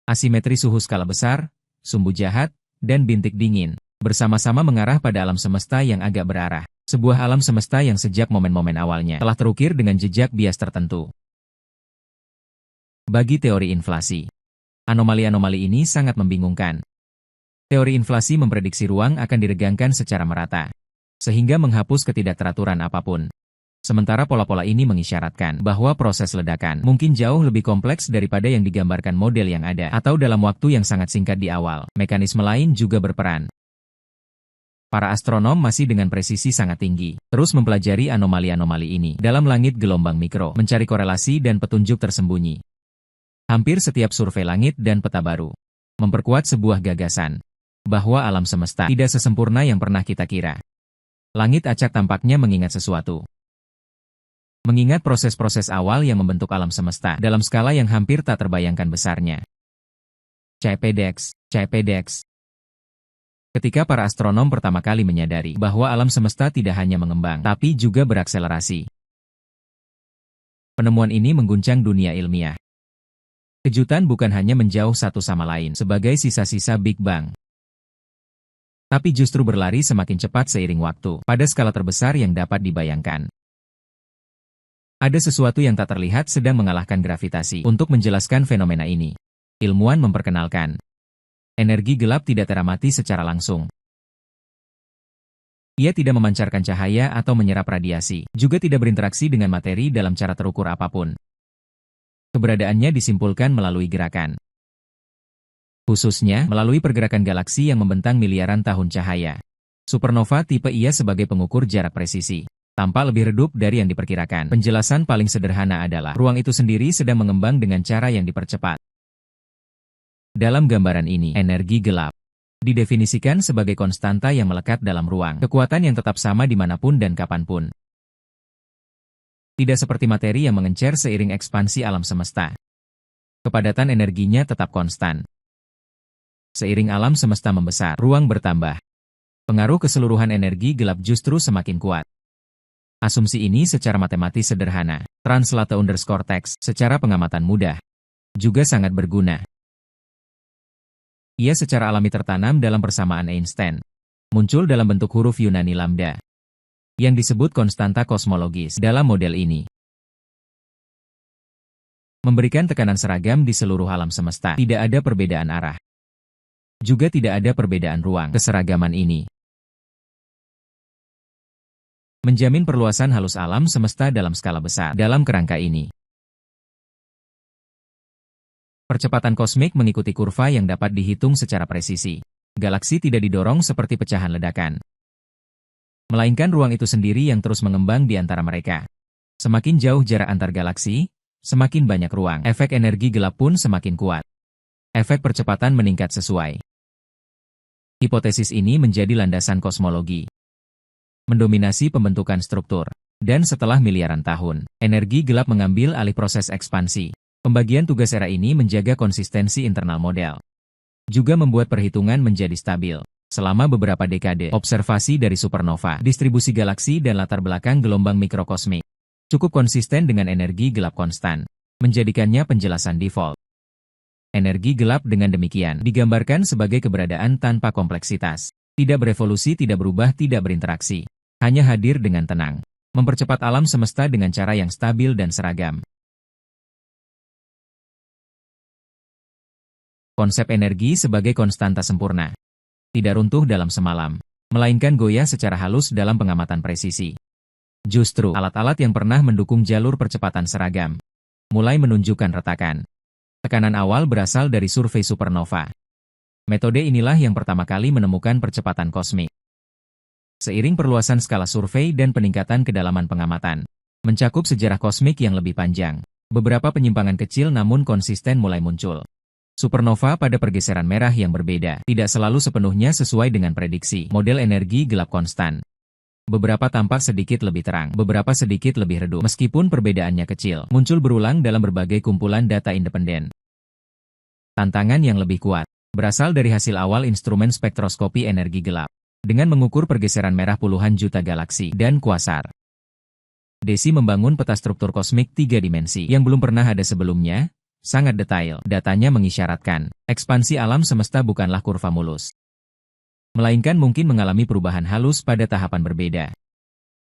Asimetri suhu skala besar, sumbu jahat, dan bintik dingin bersama-sama mengarah pada alam semesta yang agak berarah. Sebuah alam semesta yang sejak momen-momen awalnya telah terukir dengan jejak bias tertentu. Bagi teori inflasi, anomali-anomali ini sangat membingungkan. Teori inflasi memprediksi ruang akan diregangkan secara merata, sehingga menghapus ketidakteraturan apapun. Sementara pola-pola ini mengisyaratkan bahwa proses ledakan mungkin jauh lebih kompleks daripada yang digambarkan model yang ada, atau dalam waktu yang sangat singkat di awal, mekanisme lain juga berperan. Para astronom masih dengan presisi sangat tinggi, terus mempelajari anomali-anomali ini dalam langit gelombang mikro, mencari korelasi dan petunjuk tersembunyi. Hampir setiap survei langit dan peta baru memperkuat sebuah gagasan, bahwa alam semesta tidak sesempurna yang pernah kita kira. Langit acak tampaknya mengingat sesuatu. Mengingat proses-proses awal yang membentuk alam semesta dalam skala yang hampir tak terbayangkan besarnya. CPDX. Ketika para astronom pertama kali menyadari bahwa alam semesta tidak hanya mengembang, tapi juga berakselerasi. Penemuan ini mengguncang dunia ilmiah. Kejutan bukan hanya menjauh satu sama lain sebagai sisa-sisa Big Bang, tapi justru berlari semakin cepat seiring waktu pada skala terbesar yang dapat dibayangkan. Ada sesuatu yang tak terlihat sedang mengalahkan gravitasi. Untuk menjelaskan fenomena ini, ilmuwan memperkenalkan energi gelap tidak teramati secara langsung. Ia tidak memancarkan cahaya atau menyerap radiasi, juga tidak berinteraksi dengan materi dalam cara terukur apapun. Keberadaannya disimpulkan melalui gerakan. Khususnya, melalui pergerakan galaksi yang membentang miliaran tahun cahaya. Supernova tipe Ia sebagai pengukur jarak presisi tampak lebih redup dari yang diperkirakan. Penjelasan paling sederhana adalah, ruang itu sendiri sedang mengembang dengan cara yang dipercepat. Dalam gambaran ini, energi gelap didefinisikan sebagai konstanta yang melekat dalam ruang, kekuatan yang tetap sama dimanapun dan kapanpun. Tidak seperti materi yang mengencer seiring ekspansi alam semesta. Kepadatan energinya tetap konstan. Seiring alam semesta membesar, ruang bertambah. Pengaruh keseluruhan energi gelap justru semakin kuat. Asumsi ini secara matematis sederhana, translate_text, secara pengamatan mudah, juga sangat berguna. Ia secara alami tertanam dalam persamaan Einstein, muncul dalam bentuk huruf Yunani lambda, yang disebut konstanta kosmologis dalam model ini. Memberikan tekanan seragam di seluruh alam semesta, tidak ada perbedaan arah. Juga tidak ada perbedaan ruang. Keseragaman ini menjamin perluasan halus alam semesta dalam skala besar. Dalam kerangka ini, percepatan kosmik mengikuti kurva yang dapat dihitung secara presisi. Galaksi tidak didorong seperti pecahan ledakan, melainkan ruang itu sendiri yang terus mengembang di antara mereka. Semakin jauh jarak antar galaksi, semakin banyak ruang. Efek energi gelap pun semakin kuat. Efek percepatan meningkat sesuai. Hipotesis ini menjadi landasan kosmologi, mendominasi pembentukan struktur. Dan setelah miliaran tahun, energi gelap mengambil alih proses ekspansi. Pembagian tugas era ini menjaga konsistensi internal model, juga membuat perhitungan menjadi stabil. Selama beberapa dekade, observasi dari supernova, distribusi galaksi dan latar belakang gelombang mikrokosmik cukup konsisten dengan energi gelap konstan, menjadikannya penjelasan default. Energi gelap dengan demikian digambarkan sebagai keberadaan tanpa kompleksitas. Tidak berevolusi, tidak berubah, tidak berinteraksi. Hanya hadir dengan tenang, mempercepat alam semesta dengan cara yang stabil dan seragam. Konsep energi sebagai konstanta sempurna tidak runtuh dalam semalam, melainkan goyah secara halus dalam pengamatan presisi. Justru, alat-alat yang pernah mendukung jalur percepatan seragam mulai menunjukkan retakan. Tekanan awal berasal dari survei supernova. Metode inilah yang pertama kali menemukan percepatan kosmik. Seiring perluasan skala survei dan peningkatan kedalaman pengamatan, mencakup sejarah kosmik yang lebih panjang, beberapa penyimpangan kecil namun konsisten mulai muncul. Supernova pada pergeseran merah yang berbeda, tidak selalu sepenuhnya sesuai dengan prediksi model energi gelap konstan. Beberapa tampak sedikit lebih terang, beberapa sedikit lebih redup. Meskipun perbedaannya kecil, muncul berulang dalam berbagai kumpulan data independen. Tantangan yang lebih kuat berasal dari hasil awal instrumen spektroskopi energi gelap, dengan mengukur pergeseran merah puluhan juta galaksi dan kuasar. DESI membangun peta struktur kosmik 3 dimensi yang belum pernah ada sebelumnya, sangat detail. Datanya mengisyaratkan, ekspansi alam semesta bukanlah kurva mulus, melainkan mungkin mengalami perubahan halus pada tahapan berbeda.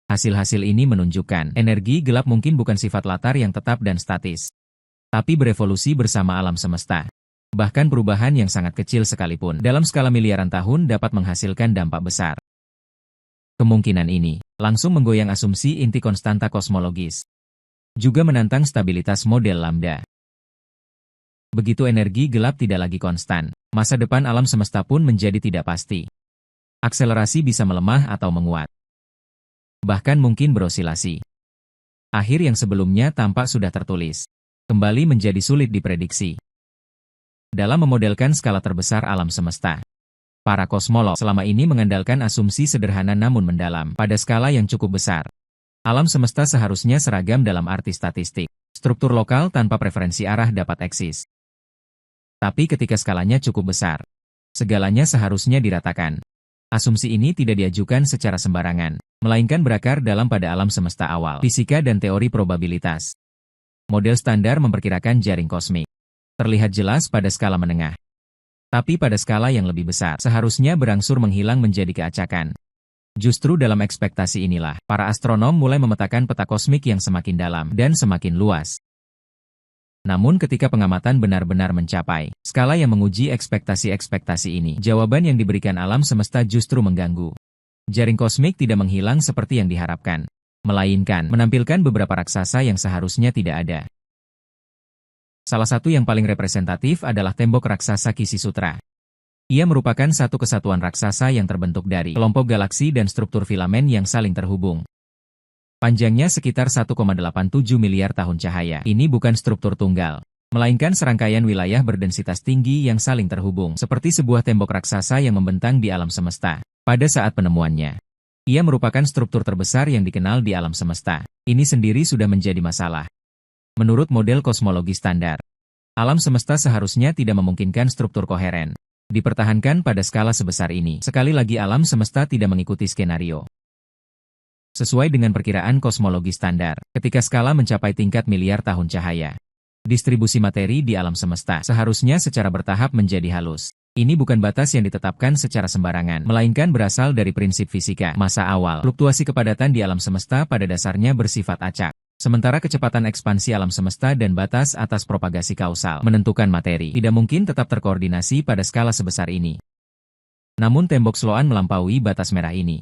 Hasil-hasil ini menunjukkan, energi gelap mungkin bukan sifat latar yang tetap dan statis, tapi berevolusi bersama alam semesta. Bahkan perubahan yang sangat kecil sekalipun, dalam skala miliaran tahun dapat menghasilkan dampak besar. Kemungkinan ini langsung menggoyang asumsi inti konstanta kosmologis, juga menantang stabilitas model lambda. Begitu energi gelap tidak lagi konstan, masa depan alam semesta pun menjadi tidak pasti. Akselerasi bisa melemah atau menguat, bahkan mungkin berosilasi. Akhir yang sebelumnya tampak sudah tertulis, kembali menjadi sulit diprediksi. Dalam memodelkan skala terbesar alam semesta, para kosmolog selama ini mengandalkan asumsi sederhana namun mendalam. Pada skala yang cukup besar, alam semesta seharusnya seragam dalam arti statistik. Struktur lokal tanpa preferensi arah dapat eksis. Tapi ketika skalanya cukup besar, segalanya seharusnya diratakan. Asumsi ini tidak diajukan secara sembarangan, melainkan berakar dalam pada alam semesta awal, fisika dan teori probabilitas. Model standar memperkirakan jaring kosmik terlihat jelas pada skala menengah. Tapi pada skala yang lebih besar, seharusnya berangsur menghilang menjadi keacakan. Justru dalam ekspektasi inilah, para astronom mulai memetakan peta kosmik yang semakin dalam dan semakin luas. Namun ketika pengamatan benar-benar mencapai skala yang menguji ekspektasi-ekspektasi ini, jawaban yang diberikan alam semesta justru mengganggu. Jaring kosmik tidak menghilang seperti yang diharapkan, melainkan menampilkan beberapa raksasa yang seharusnya tidak ada. Salah satu yang paling representatif adalah tembok raksasa Kisisutra. Ia merupakan satu kesatuan raksasa yang terbentuk dari kelompok galaksi dan struktur filamen yang saling terhubung. Panjangnya sekitar 1,87 miliar tahun cahaya. Ini bukan struktur tunggal, melainkan serangkaian wilayah berdensitas tinggi yang saling terhubung, seperti sebuah tembok raksasa yang membentang di alam semesta. Pada saat penemuannya, ia merupakan struktur terbesar yang dikenal di alam semesta. Ini sendiri sudah menjadi masalah. Menurut model kosmologi standar, alam semesta seharusnya tidak memungkinkan struktur koheren dipertahankan pada skala sebesar ini. Sekali lagi alam semesta tidak mengikuti skenario. Sesuai dengan perkiraan kosmologi standar, ketika skala mencapai tingkat miliar tahun cahaya, distribusi materi di alam semesta seharusnya secara bertahap menjadi halus. Ini bukan batas yang ditetapkan secara sembarangan, melainkan berasal dari prinsip fisika masa awal. Fluktuasi kepadatan di alam semesta pada dasarnya bersifat acak. Sementara kecepatan ekspansi alam semesta dan batas atas propagasi kausal menentukan materi tidak mungkin tetap terkoordinasi pada skala sebesar ini. Namun tembok Sloan melampaui batas merah ini.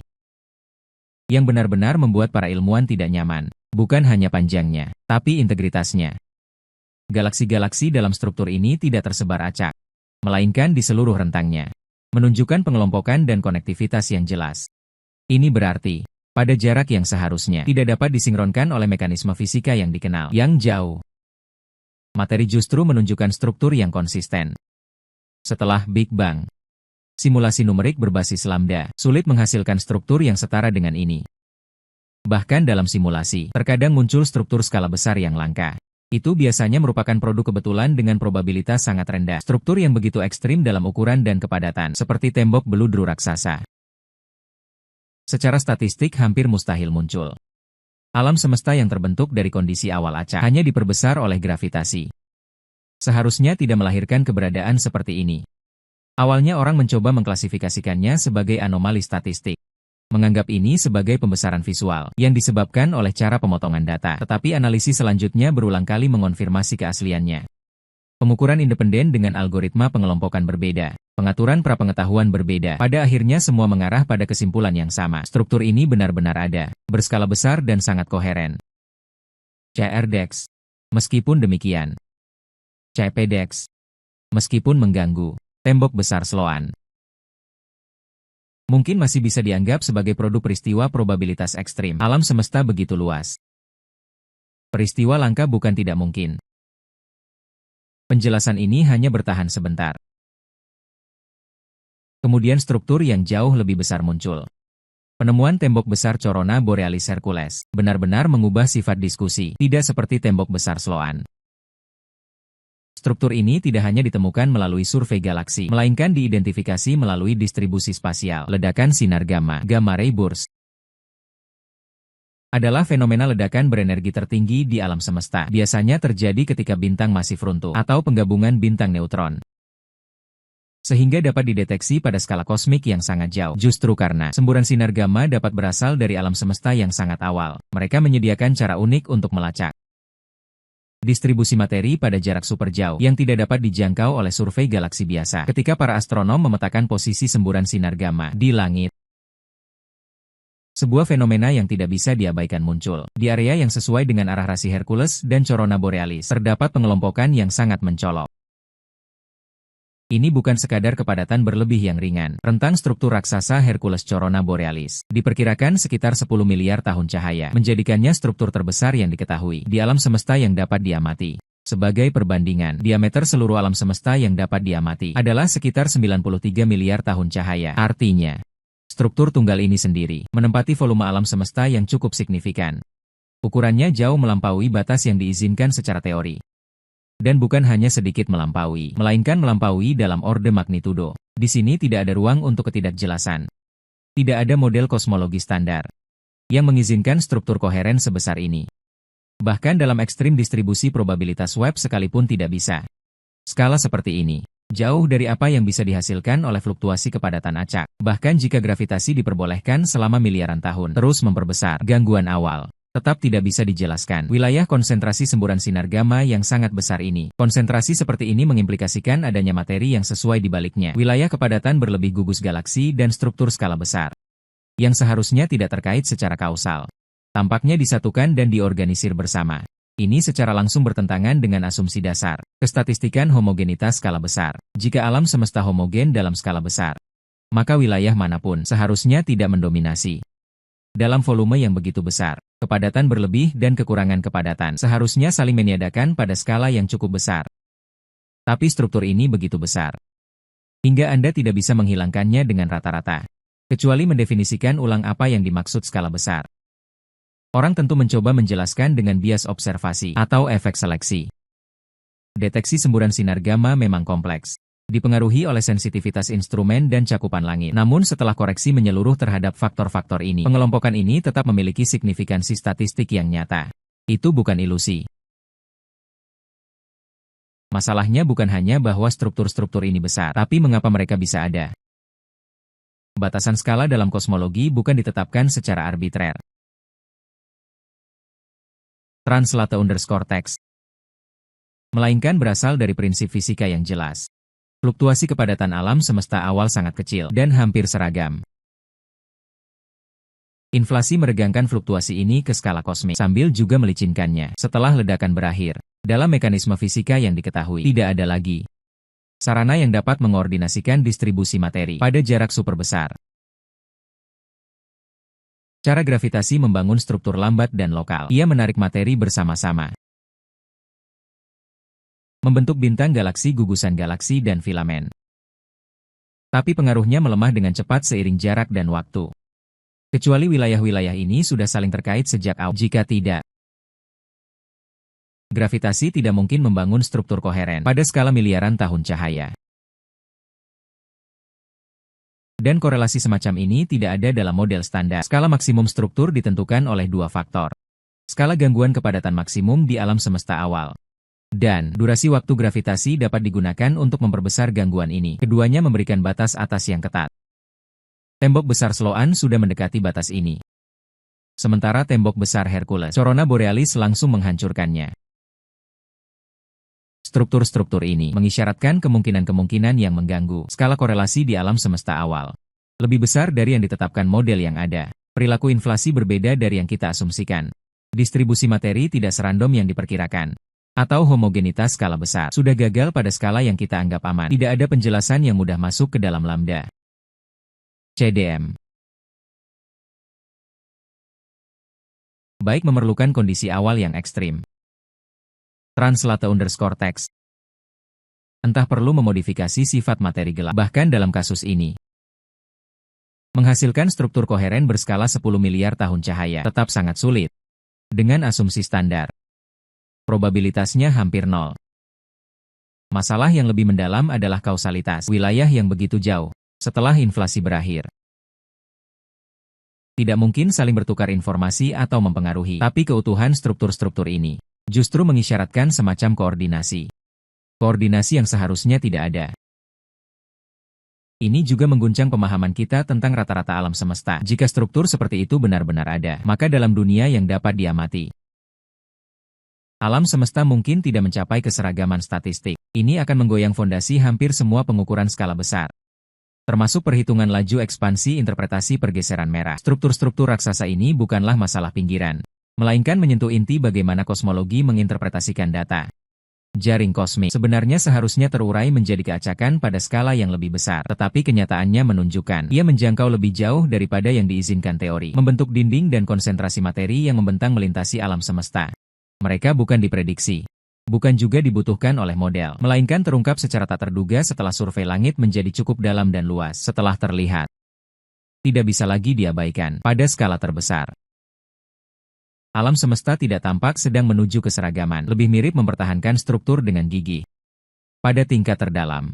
Yang benar-benar membuat para ilmuwan tidak nyaman, bukan hanya panjangnya, tapi integritasnya. Galaksi-galaksi dalam struktur ini tidak tersebar acak, melainkan di seluruh rentangnya, menunjukkan pengelompokan dan konektivitas yang jelas. Ini berarti, pada jarak yang seharusnya tidak dapat disinkronkan oleh mekanisme fisika yang dikenal yang jauh, materi justru menunjukkan struktur yang konsisten. Setelah Big Bang, simulasi numerik berbasis lambda sulit menghasilkan struktur yang setara dengan ini. Bahkan dalam simulasi, terkadang muncul struktur skala besar yang langka. Itu biasanya merupakan produk kebetulan dengan probabilitas sangat rendah. Struktur yang begitu ekstrim dalam ukuran dan kepadatan, seperti tembok beludru raksasa, secara statistik hampir mustahil muncul. Alam semesta yang terbentuk dari kondisi awal acak hanya diperbesar oleh gravitasi. Seharusnya tidak melahirkan keberadaan seperti ini. Awalnya orang mencoba mengklasifikasikannya sebagai anomali statistik, menganggap ini sebagai pembesaran visual yang disebabkan oleh cara pemotongan data, tetapi analisis selanjutnya berulang kali mengonfirmasi keasliannya. Pengukuran independen dengan algoritma pengelompokan berbeda, pengaturan prapengetahuan berbeda, pada akhirnya semua mengarah pada kesimpulan yang sama. Struktur ini benar-benar ada, berskala besar dan sangat koheren. CRDEX. Meskipun demikian, CPDEX. Meskipun mengganggu tembok besar Sloan, mungkin masih bisa dianggap sebagai produk peristiwa probabilitas ekstrim. Alam semesta begitu luas. Peristiwa langka bukan tidak mungkin. Penjelasan ini hanya bertahan sebentar. Kemudian struktur yang jauh lebih besar muncul. Penemuan tembok besar Corona Borealis Hercules benar-benar mengubah sifat diskusi, tidak seperti tembok besar Sloan. Struktur ini tidak hanya ditemukan melalui survei galaksi, melainkan diidentifikasi melalui distribusi spasial. Ledakan sinar gamma, gamma ray burst, adalah fenomena ledakan berenergi tertinggi di alam semesta. Biasanya terjadi ketika bintang masif runtuh atau penggabungan bintang neutron, sehingga dapat dideteksi pada skala kosmik yang sangat jauh. Justru karena semburan sinar gamma dapat berasal dari alam semesta yang sangat awal, mereka menyediakan cara unik untuk melacak distribusi materi pada jarak super jauh yang tidak dapat dijangkau oleh survei galaksi biasa. Ketika para astronom memetakan posisi semburan sinar gamma di langit, sebuah fenomena yang tidak bisa diabaikan muncul. Di area yang sesuai dengan arah rasi Hercules dan Corona Borealis, terdapat pengelompokan yang sangat mencolok. Ini bukan sekadar kepadatan berlebih yang ringan. Rentang struktur raksasa Hercules Corona Borealis diperkirakan sekitar 10 miliar tahun cahaya, menjadikannya struktur terbesar yang diketahui di alam semesta yang dapat diamati. Sebagai perbandingan, diameter seluruh alam semesta yang dapat diamati adalah sekitar 93 miliar tahun cahaya. Artinya, struktur tunggal ini sendiri menempati volume alam semesta yang cukup signifikan. Ukurannya jauh melampaui batas yang diizinkan secara teori. Dan bukan hanya sedikit melampaui, melainkan melampaui dalam orde magnitudo. Di sini tidak ada ruang untuk ketidakjelasan. Tidak ada model kosmologi standar yang mengizinkan struktur koheren sebesar ini. Bahkan dalam ekstrim distribusi probabilitas Webb sekalipun tidak bisa. Skala seperti ini jauh dari apa yang bisa dihasilkan oleh fluktuasi kepadatan acak. Bahkan jika gravitasi diperbolehkan selama miliaran tahun terus memperbesar gangguan awal, tetap tidak bisa dijelaskan. Wilayah konsentrasi semburan sinar gamma yang sangat besar ini. Konsentrasi seperti ini mengimplikasikan adanya materi yang sesuai di baliknya. Wilayah kepadatan berlebih gugus galaksi dan struktur skala besar, yang seharusnya tidak terkait secara kausal, tampaknya disatukan dan diorganisir bersama. Ini secara langsung bertentangan dengan asumsi dasar kestatistikan homogenitas skala besar. Jika alam semesta homogen dalam skala besar, maka wilayah manapun seharusnya tidak mendominasi. Dalam volume yang begitu besar, kepadatan berlebih dan kekurangan kepadatan seharusnya saling meniadakan pada skala yang cukup besar. Tapi struktur ini begitu besar, hingga Anda tidak bisa menghilangkannya dengan rata-rata, kecuali mendefinisikan ulang apa yang dimaksud skala besar. Orang tentu mencoba menjelaskan dengan bias observasi atau efek seleksi. Deteksi semburan sinar gamma memang kompleks, dipengaruhi oleh sensitivitas instrumen dan cakupan langit. Namun setelah koreksi menyeluruh terhadap faktor-faktor ini, pengelompokan ini tetap memiliki signifikansi statistik yang nyata. Itu bukan ilusi. Masalahnya bukan hanya bahwa struktur-struktur ini besar, tapi mengapa mereka bisa ada. Batasan skala dalam kosmologi bukan ditetapkan secara arbitrer. Translate_text. Melainkan berasal dari prinsip fisika yang jelas. Fluktuasi kepadatan alam semesta awal sangat kecil dan hampir seragam. Inflasi meregangkan fluktuasi ini ke skala kosmik sambil juga melicinkannya. Setelah ledakan berakhir, dalam mekanisme fisika yang diketahui, tidak ada lagi sarana yang dapat mengordinasikan distribusi materi pada jarak super besar. Cara gravitasi membangun struktur lambat dan lokal. Ia menarik materi bersama-sama, membentuk bintang galaksi, gugusan galaksi, dan filamen. Tapi pengaruhnya melemah dengan cepat seiring jarak dan waktu. Kecuali wilayah-wilayah ini sudah saling terkait sejak awal. Jika tidak, gravitasi tidak mungkin membangun struktur koheren pada skala miliaran tahun cahaya. Dan korelasi semacam ini tidak ada dalam model standar. Skala maksimum struktur ditentukan oleh dua faktor. Skala gangguan kepadatan maksimum di alam semesta awal, dan durasi waktu gravitasi dapat digunakan untuk memperbesar gangguan ini. Keduanya memberikan batas atas yang ketat. Tembok besar Sloan sudah mendekati batas ini. Sementara tembok besar Hercules, Corona Borealis langsung menghancurkannya. Struktur-struktur ini mengisyaratkan kemungkinan-kemungkinan yang mengganggu skala korelasi di alam semesta awal. Lebih besar dari yang ditetapkan model yang ada. Perilaku inflasi berbeda dari yang kita asumsikan. Distribusi materi tidak serandom yang diperkirakan. Atau homogenitas skala besar sudah gagal pada skala yang kita anggap aman. Tidak ada penjelasan yang mudah masuk ke dalam lambda. CDM. Baik memerlukan kondisi awal yang ekstrim. Translate_text. Entah perlu memodifikasi sifat materi gelap. Bahkan dalam kasus ini, menghasilkan struktur koheren berskala 10 miliar tahun cahaya tetap sangat sulit. Dengan asumsi standar, probabilitasnya hampir nol. Masalah yang lebih mendalam adalah kausalitas wilayah yang begitu jauh setelah inflasi berakhir. Tidak mungkin saling bertukar informasi atau mempengaruhi, tapi keutuhan struktur-struktur ini justru mengisyaratkan semacam koordinasi. Koordinasi yang seharusnya tidak ada. Ini juga mengguncang pemahaman kita tentang rata-rata alam semesta. Jika struktur seperti itu benar-benar ada, maka dalam dunia yang dapat diamati, alam semesta mungkin tidak mencapai keseragaman statistik. Ini akan menggoyang fondasi hampir semua pengukuran skala besar, termasuk perhitungan laju ekspansi interpretasi pergeseran merah. Struktur-struktur raksasa ini bukanlah masalah pinggiran, melainkan menyentuh inti bagaimana kosmologi menginterpretasikan data. Jaring kosmik sebenarnya seharusnya terurai menjadi keacakan pada skala yang lebih besar, tetapi kenyataannya menunjukkan ia menjangkau lebih jauh daripada yang diizinkan teori, membentuk dinding dan konsentrasi materi yang membentang melintasi alam semesta. Mereka bukan diprediksi, bukan juga dibutuhkan oleh model, melainkan terungkap secara tak terduga setelah survei langit menjadi cukup dalam dan luas. Setelah terlihat, tidak bisa lagi diabaikan pada skala terbesar. Alam semesta tidak tampak sedang menuju keseragaman, lebih mirip mempertahankan struktur dengan gigih. Pada tingkat terdalam,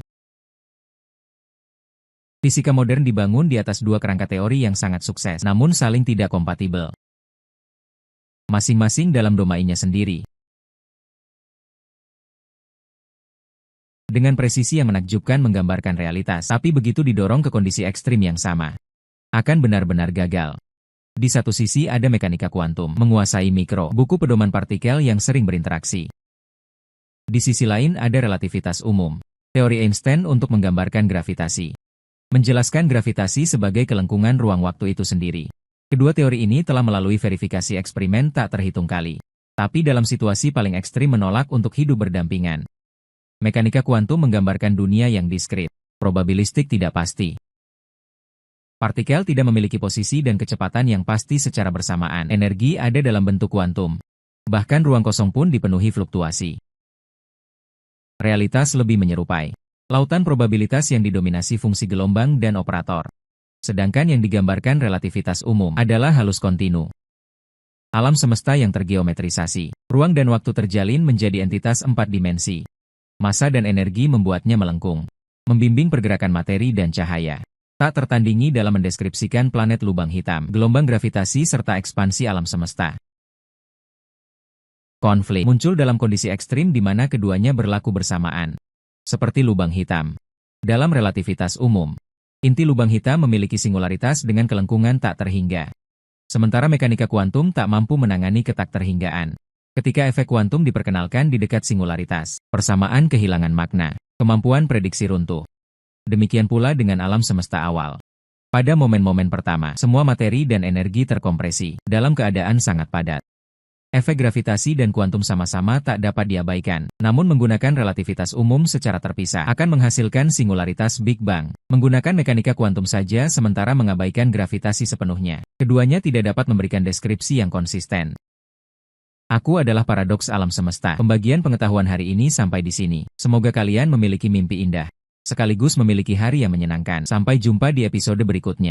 fisika modern dibangun di atas dua kerangka teori yang sangat sukses, namun saling tidak kompatibel. Masing-masing dalam domainnya sendiri. dengan presisi yang menakjubkan menggambarkan realitas, tapi begitu didorong ke kondisi ekstrim yang sama, akan benar-benar gagal. Di satu sisi ada mekanika kuantum, menguasai mikro, buku pedoman partikel yang sering berinteraksi. Di sisi lain ada relativitas umum, teori Einstein untuk menggambarkan gravitasi. Menjelaskan gravitasi sebagai kelengkungan ruang waktu itu sendiri. Kedua teori ini telah melalui verifikasi eksperimen tak terhitung kali. Tapi dalam situasi paling ekstrim menolak untuk hidup berdampingan. Mekanika kuantum menggambarkan dunia yang diskrit, probabilistik tidak pasti. Partikel tidak memiliki posisi dan kecepatan yang pasti secara bersamaan. Energi ada dalam bentuk kuantum. Bahkan ruang kosong pun dipenuhi fluktuasi. Realitas lebih menyerupai lautan probabilitas yang didominasi fungsi gelombang dan operator. Sedangkan yang digambarkan relativitas umum adalah halus kontinu. Alam semesta yang tergeometrisasi. Ruang dan waktu terjalin menjadi entitas 4 dimensi. Massa dan energi membuatnya melengkung. Membimbing pergerakan materi dan cahaya. Tak tertandingi dalam mendeskripsikan planet lubang hitam, gelombang gravitasi serta ekspansi alam semesta. Konflik muncul dalam kondisi ekstrim di mana keduanya berlaku bersamaan. Seperti lubang hitam. Dalam relativitas umum, inti lubang hitam memiliki singularitas dengan kelengkungan tak terhingga. Sementara mekanika kuantum tak mampu menangani ketak terhinggaan. Ketika efek kuantum diperkenalkan di dekat singularitas, persamaan kehilangan makna, kemampuan prediksi runtuh. Demikian pula dengan alam semesta awal. Pada momen-momen pertama, semua materi dan energi terkompresi, dalam keadaan sangat padat. Efek gravitasi dan kuantum sama-sama tak dapat diabaikan, namun menggunakan relativitas umum secara terpisah akan menghasilkan singularitas Big Bang. Menggunakan mekanika kuantum saja sementara mengabaikan gravitasi sepenuhnya. Keduanya tidak dapat memberikan deskripsi yang konsisten. Aku adalah paradoks alam semesta. Pembagian pengetahuan hari ini sampai di sini. Semoga kalian memiliki mimpi indah, sekaligus memiliki hari yang menyenangkan. Sampai jumpa di episode berikutnya.